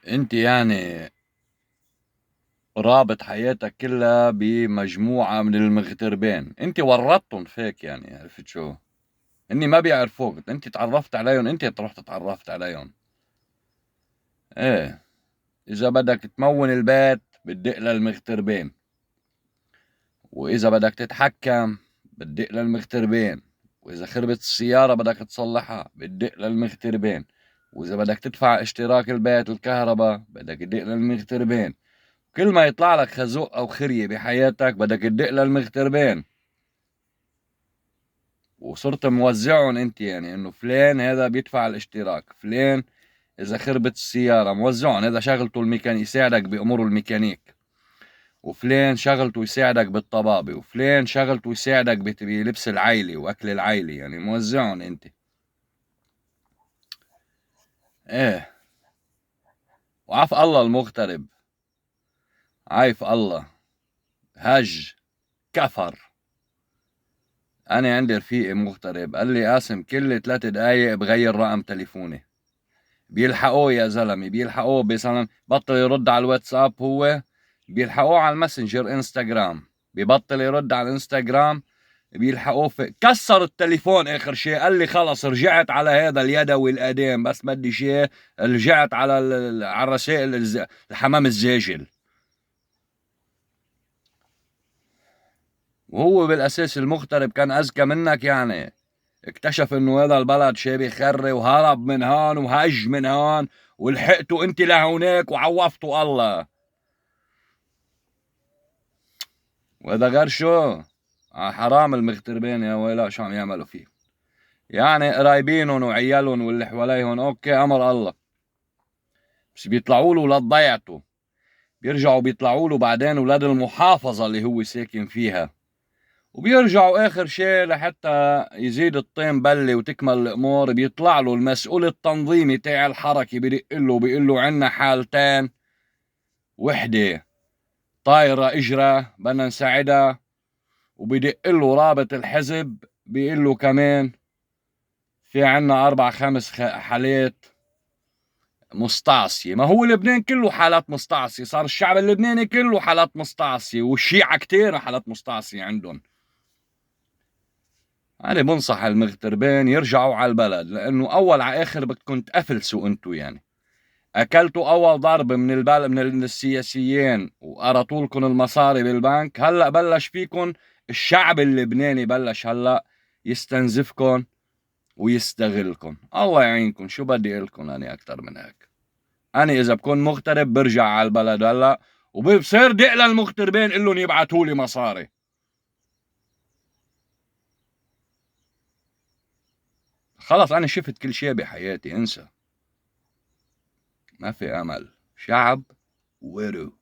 انت يعني رابط حياتك كلها بمجموعة من المغتربين، انت ورطتن فيك، يعني عرفت شو؟ اني ما بيعرفوك، انت تعرفت عليهم، انت تروح تعرفت عليهم. ايه، اذا بدك تمون البيت بتدق للمغتربين، واذا بدك تتحكم بتدق للمغتربين، واذا خربت السيارة بدك تصلحها بتدق للمغتربين، واذا بدك تدفع اشتراك البيت الكهرباء بدك تدق للمغتربين. كل ما يطلع لك خازوق او خرية بحياتك بدك تدق للمغتربين، وصرت موزعهم انت، يعني انه فلان هذا بيدفع الاشتراك، فلان اذا خربت السيارة موزعهم، هذا شغلته الميكانيك يساعدك بامور الميكانيك، وفلان شغلته يساعدك بالطبابة، وفلان شغلته يساعدك بلبس العيلة واكل العيلة، يعني موزعهم انت. ايه، وعف الله المغترب، عايف الله، هج، كفر. انا عندي رفيقي مغترب قال لي قاسم كل 3 دقايق بغير رقم تليفوني. بيلحقوه يا زلمه، بيلحقوه، مثلا بطل يرد على الواتساب هو، بيلحقوه على الماسنجر انستغرام، ببطل يرد على الانستغرام، بيلحقوه في كسر التليفون. اخر شيء قال لي خلص رجعت على هذا اليدوي القديم، بس بدي شيء، رجعت على على الرسائل الحمام الزاجل. وهو بالاساس المغترب كان اذكى منك يعني، اكتشف انه هذا البلد شي بيخري وهرب من هون وهج من هون، ولحقته انت لهونيك وعوفتوا الله. وهذا غير شو، حرام المغتربين يا ويلا شو عم يعملوا فيه. يعني قرايبينهم وعيالهم واللي حواليهم اوكي امر الله، بس بيطلعوا له ولاد ضيعته، بيرجعوا بيطلعوا له بعدين ولاد المحافظة اللي هو ساكن فيها، وبيرجعوا اخر شيء لحتى يزيد الطين بلة وتكمل الامور، بيطلع له المسؤول التنظيمي تاع الحركة بدق له بيقول له عنا حالتين، وحدة طايرة اجرة بدنا نساعدها، وبدق له رابط الحزب بيقول له كمان في عنا 4 5 حالات مستعصية. ما هو لبنان كله حالات مستعصية، صار الشعب اللبناني كله حالات مستعصية، والشيعة كتير حالات مستعصية عندهم. أنا بنصح المغتربين يرجعوا على البلد، لأنه أول على آخر بدكم تأفلسوا أنتوا، يعني أكلتوا أول ضرب من البلد من السياسيين وقرطوا لكم المصاري بالبنك، هلأ بلش فيكم الشعب اللبناني بلش هلأ يستنزفكم ويستغلكم. الله يعينكم، شو بدي لكم أنا أكتر من هيك؟ أنا إذا بكون مغترب برجع على البلد هلأ، وبصير دق للمغتربين قلن يبعتوا لي مصاري. خلص أنا شفت كل شيء بحياتي، انسى، ما في أمل. شعب ورو.